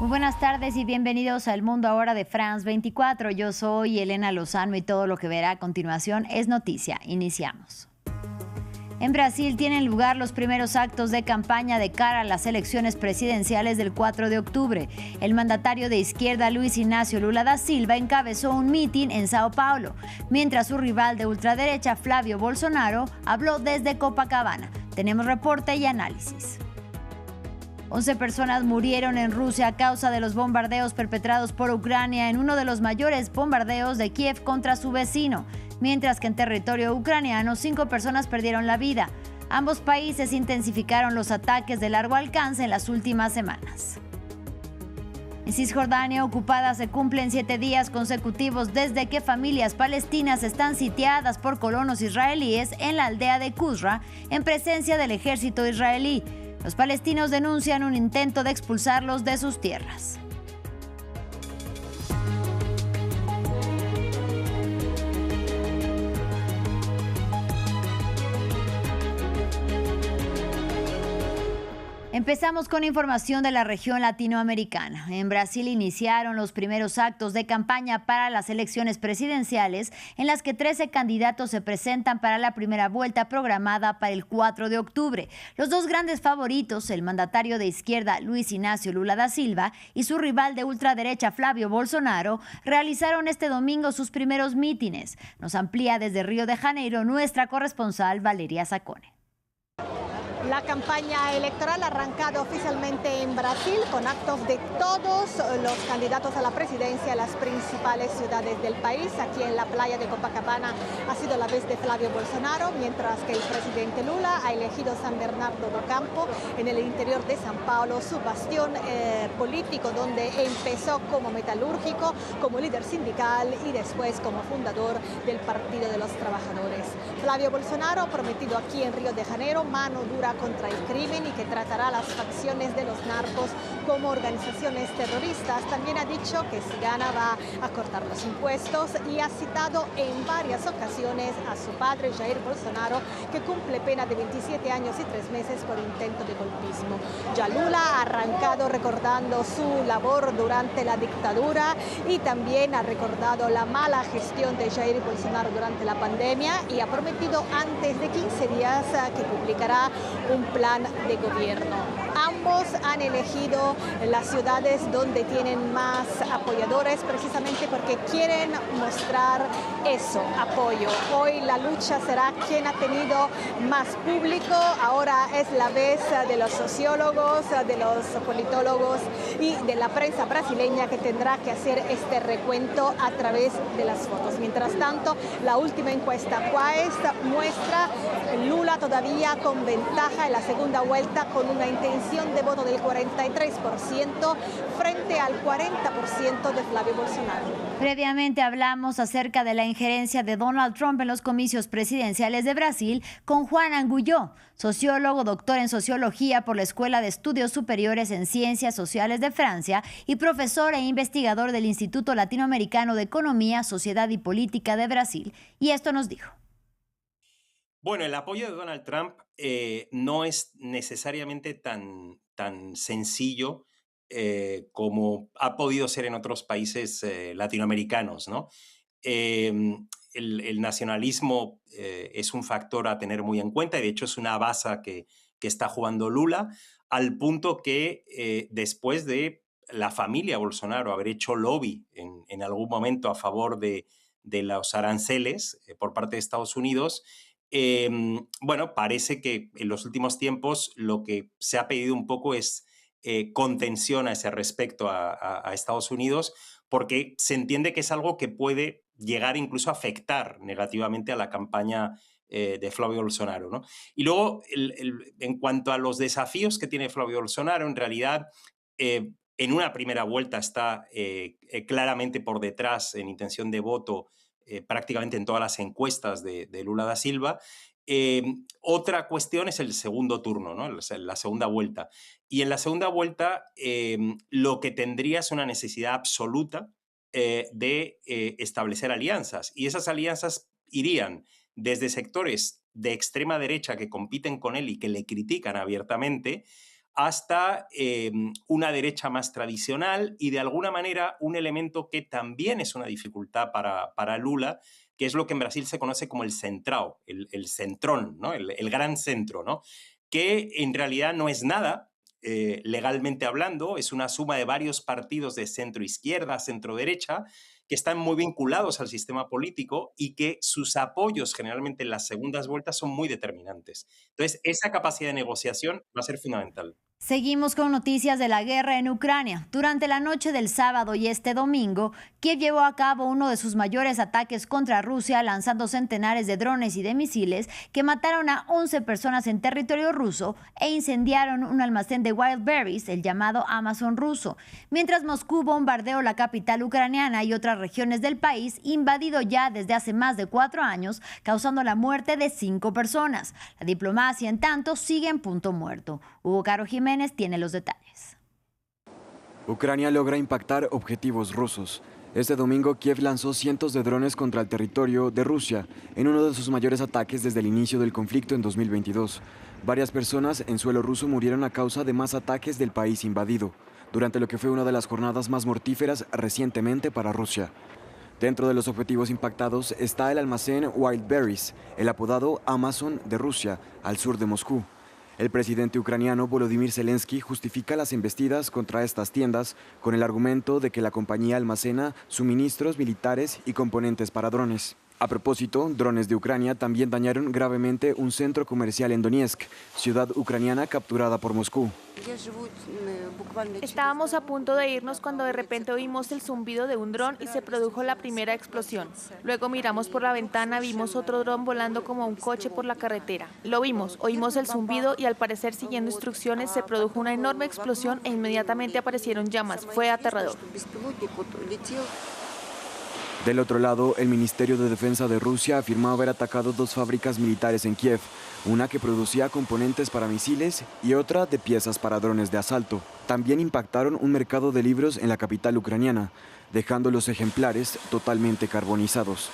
Muy buenas tardes y bienvenidos al Mundo Ahora de France 24. Yo soy Elena Lozano y todo lo que verá a continuación es noticia. Iniciamos. En Brasil tienen lugar los primeros actos de campaña de cara a las elecciones presidenciales del 4 de octubre. El mandatario de izquierda Luis Inácio Lula da Silva encabezó un mitin en Sao Paulo, mientras su rival de ultraderecha Flávio Bolsonaro habló desde Copacabana. Tenemos reporte y análisis. 11 personas murieron en Rusia a causa de los bombardeos perpetrados por Ucrania en uno de los mayores bombardeos de Kiev contra su vecino, mientras que en territorio ucraniano 5 personas perdieron la vida. Ambos países intensificaron los ataques de largo alcance en las últimas semanas. En Cisjordania ocupada se cumplen 7 días consecutivos desde que familias palestinas están sitiadas por colonos israelíes en la aldea de Qusra, en presencia del ejército israelí. Los palestinos denuncian un intento de expulsarlos de sus tierras. Empezamos con información de la región latinoamericana. En Brasil iniciaron los primeros actos de campaña para las elecciones presidenciales, en las que 13 candidatos se presentan para la primera vuelta programada para el 4 de octubre. Los dos grandes favoritos, el mandatario de izquierda Luis Inácio Lula da Silva y su rival de ultraderecha Flávio Bolsonaro, realizaron este domingo sus primeros mítines. Nos amplía desde Río de Janeiro nuestra corresponsal Valeria Zacone. La campaña electoral ha arrancado oficialmente en Brasil con actos de todos los candidatos a la presidencia en las principales ciudades del país. Aquí en la playa de Copacabana ha sido la vez de Flávio Bolsonaro, mientras que el presidente Lula ha elegido San Bernardo do Campo, en el interior de San Paulo, su bastión político, donde empezó como metalúrgico, como líder sindical y después como fundador del Partido de los Trabajadores. Flávio Bolsonaro ha prometido aquí en Río de Janeiro mano dura contra el crimen y que tratará a las facciones de los narcos como organizaciones terroristas. También ha dicho que si gana va a cortar los impuestos y ha citado en varias ocasiones a su padre Jair Bolsonaro, que cumple pena de 27 años y 3 meses por intento de golpismo. Ya Lula ha arrancado recordando su labor durante la dictadura y también ha recordado la mala gestión de Jair Bolsonaro durante la pandemia y ha prometido antes de 15 días que publicará un plan de gobierno. Ambos han elegido las ciudades donde tienen más apoyadores precisamente porque quieren mostrar eso, apoyo. Hoy la lucha será quién ha tenido más público. Ahora es la vez de los sociólogos, de los politólogos y de la prensa brasileña que tendrá que hacer este recuento a través de las fotos. Mientras tanto, la última encuesta Quaest muestra Lula todavía con ventaja en la segunda vuelta con una intención de voto del 43% frente al 40% de Flávio Bolsonaro. Previamente hablamos acerca de la injerencia de Donald Trump en los comicios presidenciales de Brasil con Juan Angulló, sociólogo, doctor en sociología por la Escuela de Estudios Superiores en Ciencias Sociales de Francia y profesor e investigador del Instituto Latinoamericano de Economía, Sociedad y Política de Brasil. Y esto nos dijo. Bueno, el apoyo de Donald Trump no es necesariamente tan sencillo como ha podido ser en otros países latinoamericanos, ¿no? El nacionalismo es un factor a tener muy en cuenta y de hecho es una baza que está jugando Lula, al punto que después de la familia Bolsonaro haber hecho lobby en algún momento a favor de los aranceles por parte de Estados Unidos, bueno, parece que en los últimos tiempos lo que se ha pedido un poco es contención a ese respecto a Estados Unidos, porque se entiende que es algo que puede llegar incluso a afectar negativamente a la campaña de Flávio Bolsonaro, ¿no? Y luego, en cuanto a los desafíos que tiene Flávio Bolsonaro, en realidad, en una primera vuelta está claramente por detrás en intención de voto prácticamente en todas las encuestas de Lula da Silva. Otra cuestión es el segundo turno, ¿no? La segunda vuelta. Y en la segunda vuelta lo que tendría es una necesidad absoluta de establecer alianzas. Y esas alianzas irían desde sectores de extrema derecha que compiten con él y que le critican abiertamente, hasta una derecha más tradicional y de alguna manera un elemento que también es una dificultad para Lula, que es lo que en Brasil se conoce como el centrao, el centrón, ¿no? el gran centro, ¿no? Que en realidad no es nada, legalmente hablando, es una suma de varios partidos de centro-izquierda, centro-derecha, que están muy vinculados al sistema político y que sus apoyos generalmente en las segundas vueltas son muy determinantes. Entonces, esa capacidad de negociación va a ser fundamental. Seguimos con noticias de la guerra en Ucrania. Durante la noche del sábado y este domingo, Kiev llevó a cabo uno de sus mayores ataques contra Rusia, lanzando centenares de drones y de misiles que mataron a 11 personas en territorio ruso e incendiaron un almacén de wild berries, el llamado Amazon ruso. Mientras Moscú bombardeó la capital ucraniana y otras regiones del país, invadido ya desde hace más de 4 años, causando la muerte de 5 personas. La diplomacia, en tanto, sigue en punto muerto. Hugo Caro Jiménez tiene los detalles. Ucrania logra impactar objetivos rusos. Este domingo Kiev lanzó cientos de drones contra el territorio de Rusia en uno de sus mayores ataques desde el inicio del conflicto en 2022. Varias personas en suelo ruso murieron a causa de más ataques del país invadido, durante lo que fue una de las jornadas más mortíferas recientemente para Rusia. Dentro de los objetivos impactados está el almacén Wild Berries, el apodado Amazon de Rusia, al sur de Moscú. El presidente ucraniano Volodymyr Zelensky justifica las embestidas contra estas tiendas con el argumento de que la compañía almacena suministros militares y componentes para drones. A propósito, drones de Ucrania también dañaron gravemente un centro comercial en Donetsk, ciudad ucraniana capturada por Moscú. Estábamos a punto de irnos cuando de repente oímos el zumbido de un dron y se produjo la primera explosión. Luego miramos por la ventana, vimos otro dron volando como un coche por la carretera. Lo vimos, oímos el zumbido y al parecer siguiendo instrucciones se produjo una enorme explosión e inmediatamente aparecieron llamas. Fue aterrador. Del otro lado, el Ministerio de Defensa de Rusia afirmó haber atacado 2 fábricas militares en Kiev, una que producía componentes para misiles y otra de piezas para drones de asalto. También impactaron un mercado de libros en la capital ucraniana, dejando los ejemplares totalmente carbonizados.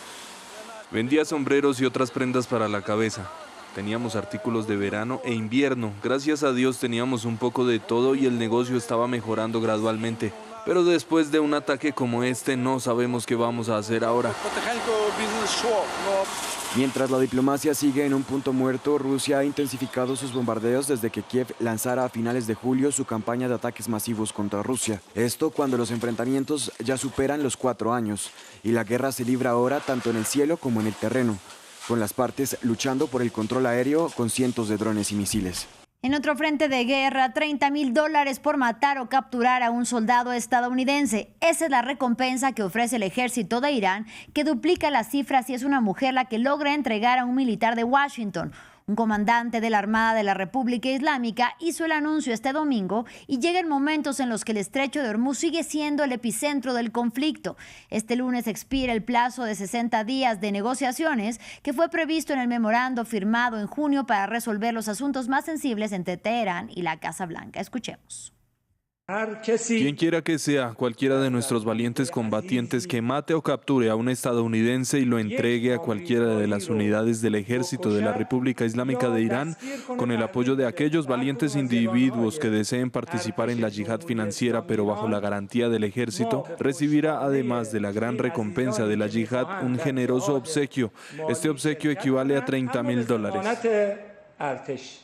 Vendía sombreros y otras prendas para la cabeza. Teníamos artículos de verano e invierno. Gracias a Dios teníamos un poco de todo y el negocio estaba mejorando gradualmente. Pero después de un ataque como este, no sabemos qué vamos a hacer ahora. Mientras la diplomacia sigue en un punto muerto, Rusia ha intensificado sus bombardeos desde que Kiev lanzara a finales de julio su campaña de ataques masivos contra Rusia. Esto cuando los enfrentamientos ya superan los 4 años y la guerra se libra ahora tanto en el cielo como en el terreno, con las partes luchando por el control aéreo con cientos de drones y misiles. En otro frente de guerra, $30,000 por matar o capturar a un soldado estadounidense. Esa es la recompensa que ofrece el ejército de Irán, que duplica la cifra si es una mujer la que logra entregar a un militar de Washington. Un comandante de la Armada de la República Islámica hizo el anuncio este domingo y llegan momentos en los que el estrecho de Hormuz sigue siendo el epicentro del conflicto. Este lunes expira el plazo de 60 días de negociaciones que fue previsto en el memorando firmado en junio para resolver los asuntos más sensibles entre Teherán y la Casa Blanca. Escuchemos. Quien quiera que sea, cualquiera de nuestros valientes combatientes que mate o capture a un estadounidense y lo entregue a cualquiera de las unidades del ejército de la República Islámica de Irán, con el apoyo de aquellos valientes individuos que deseen participar en la yihad financiera pero bajo la garantía del ejército, recibirá además de la gran recompensa de la yihad un generoso obsequio. Este obsequio equivale a $30,000.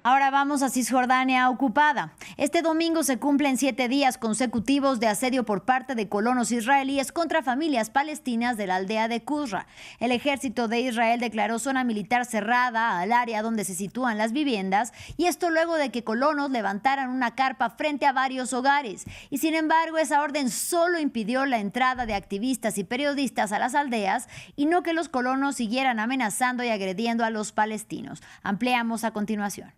Ahora vamos a Cisjordania ocupada. Este domingo se cumplen 7 días consecutivos de asedio por parte de colonos israelíes contra familias palestinas de la aldea de Qusra. El ejército de Israel declaró zona militar cerrada al área donde se sitúan las viviendas, y esto luego de que colonos levantaran una carpa frente a varios hogares. Y sin embargo, esa orden solo impidió la entrada de activistas y periodistas a las aldeas y no que los colonos siguieran amenazando y agrediendo a los palestinos. Ampliamos a continuación.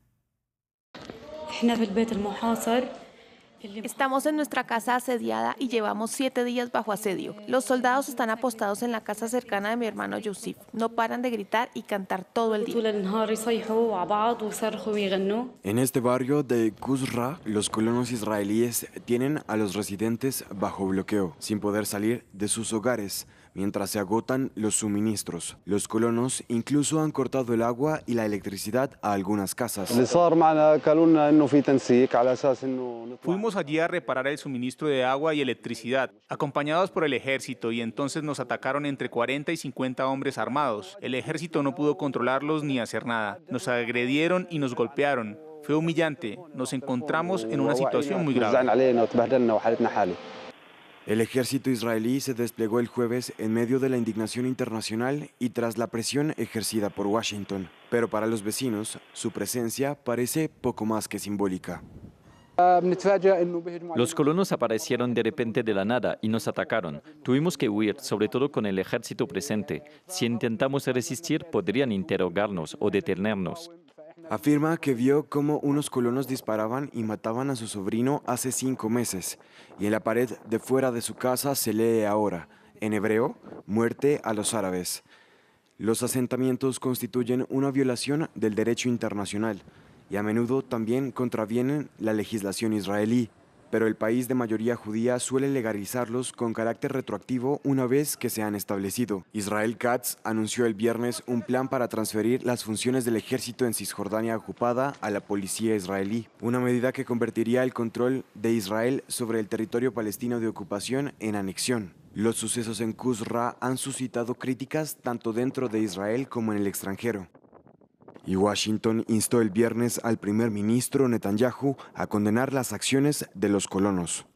Estamos en nuestra casa asediada y llevamos 7 días bajo asedio. Los soldados están apostados en la casa cercana de mi hermano Yusif. No paran de gritar y cantar todo el día. En este barrio de Qusra, los colonos israelíes tienen a los residentes bajo bloqueo, sin poder salir de sus hogares, mientras se agotan los suministros. Los colonos incluso han cortado el agua y la electricidad a algunas casas. Fuimos allí a reparar el suministro de agua y electricidad, acompañados por el ejército, y entonces nos atacaron entre 40 y 50 hombres armados. El ejército no pudo controlarlos ni hacer nada. Nos agredieron y nos golpearon. Fue humillante. Nos encontramos en una situación muy grave. El ejército israelí se desplegó el jueves en medio de la indignación internacional y tras la presión ejercida por Washington. Pero para los vecinos, su presencia parece poco más que simbólica. Los colonos aparecieron de repente de la nada y nos atacaron. Tuvimos que huir, sobre todo con el ejército presente. Si intentamos resistir, podrían interrogarnos o detenernos. Afirma que vio cómo unos colonos disparaban y mataban a su sobrino hace 5 meses. Y en la pared de fuera de su casa se lee ahora, en hebreo, muerte a los árabes. Los asentamientos constituyen una violación del derecho internacional y a menudo también contravienen la legislación israelí. Pero el país de mayoría judía suele legalizarlos con carácter retroactivo una vez que se han establecido. Israel Katz anunció el viernes un plan para transferir las funciones del ejército en Cisjordania ocupada a la policía israelí, una medida que convertiría el control de Israel sobre el territorio palestino de ocupación en anexión. Los sucesos en Qusra han suscitado críticas tanto dentro de Israel como en el extranjero. Y Washington instó el viernes al primer ministro Netanyahu a condenar las acciones de los colonos.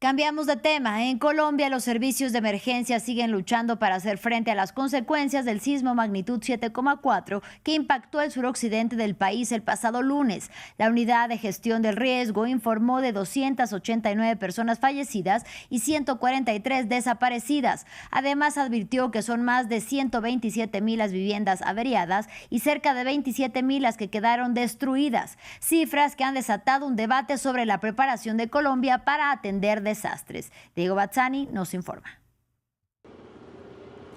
Cambiamos de tema. En Colombia, los servicios de emergencia siguen luchando para hacer frente a las consecuencias del sismo magnitud 7,4 que impactó el suroccidente del país el pasado lunes. La unidad de gestión del riesgo informó de 289 personas fallecidas y 143 desaparecidas. Además, advirtió que son más de 127,000 las viviendas averiadas y cerca de 27,000 las que quedaron destruidas. Cifras que han desatado un debate sobre la preparación de Colombia para atender desastres. Diego Bazzani nos informa.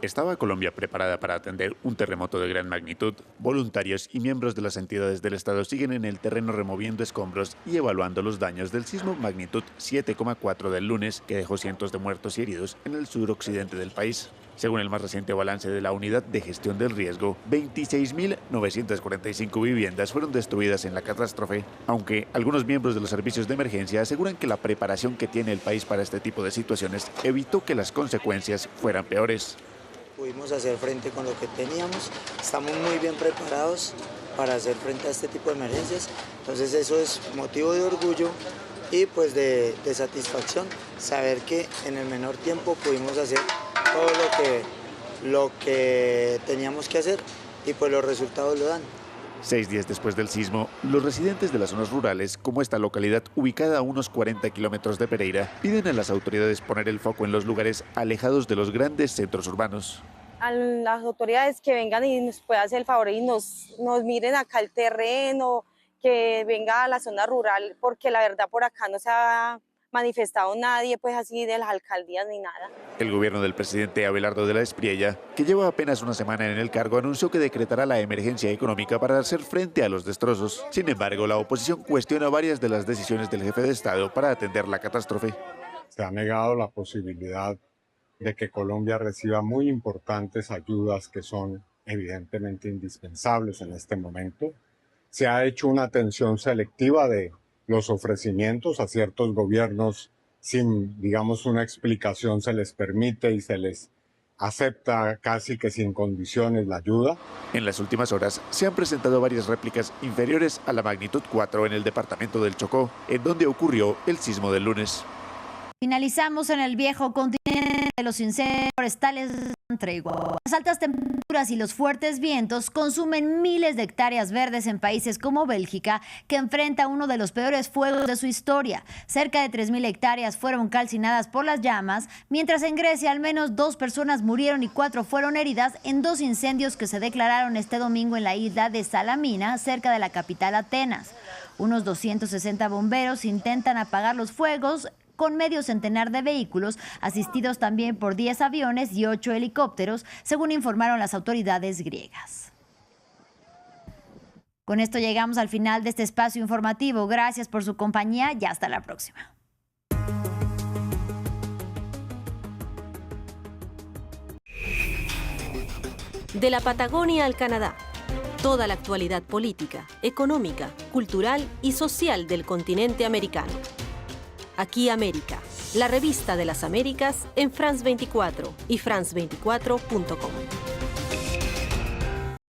¿Estaba Colombia preparada para atender un terremoto de gran magnitud? Voluntarios y miembros de las entidades del Estado siguen en el terreno removiendo escombros y evaluando los daños del sismo magnitud 7,4 del lunes, que dejó cientos de muertos y heridos en el suroccidente del país. Según el más reciente balance de la Unidad de Gestión del Riesgo, 26.945 viviendas fueron destruidas en la catástrofe, aunque algunos miembros de los servicios de emergencia aseguran que la preparación que tiene el país para este tipo de situaciones evitó que las consecuencias fueran peores. Pudimos hacer frente con lo que teníamos, estamos muy bien preparados para hacer frente a este tipo de emergencias, entonces eso es motivo de orgullo y pues de satisfacción, saber que en el menor tiempo pudimos hacer todo lo que teníamos que hacer y pues los resultados lo dan. 6 días después del sismo, los residentes de las zonas rurales, como esta localidad ubicada a unos 40 kilómetros de Pereira, piden a las autoridades poner el foco en los lugares alejados de los grandes centros urbanos. A las autoridades que vengan y nos puedan hacer el favor y nos miren acá el terreno, que venga a la zona rural, porque la verdad por acá no se ha manifestado nadie, pues así de las alcaldías ni nada. El gobierno del presidente Abelardo de la Espriella, que lleva apenas una semana en el cargo, anunció que decretará la emergencia económica para hacer frente a los destrozos. Sin embargo, la oposición cuestiona varias de las decisiones del jefe de Estado para atender la catástrofe. Se ha negado la posibilidad de que Colombia reciba muy importantes ayudas que son evidentemente indispensables en este momento. Se ha hecho una atención selectiva de los ofrecimientos a ciertos gobiernos sin, digamos, una explicación se les permite y se les acepta casi que sin condiciones la ayuda. En las últimas horas se han presentado varias réplicas inferiores a la magnitud 4 en el departamento del Chocó, en donde ocurrió el sismo del lunes. Finalizamos en el viejo continente. Los incendios forestales dan tregua. Las altas temperaturas y los fuertes vientos consumen miles de hectáreas verdes en países como Bélgica, que enfrenta uno de los peores fuegos de su historia. Cerca de 3,000 hectáreas fueron calcinadas por las llamas, mientras en Grecia al menos 2 personas murieron y 4 fueron heridas en 2 incendios que se declararon este domingo en la isla de Salamina, cerca de la capital Atenas. Unos 260 bomberos intentan apagar los fuegos con medio centenar de vehículos, asistidos también por 10 aviones y 8 helicópteros, según informaron las autoridades griegas. Con esto llegamos al final de este espacio informativo. Gracias por su compañía y hasta la próxima. De la Patagonia al Canadá. Toda la actualidad política, económica, cultural y social del continente americano. Aquí América, la revista de las Américas en France 24 y france24.com.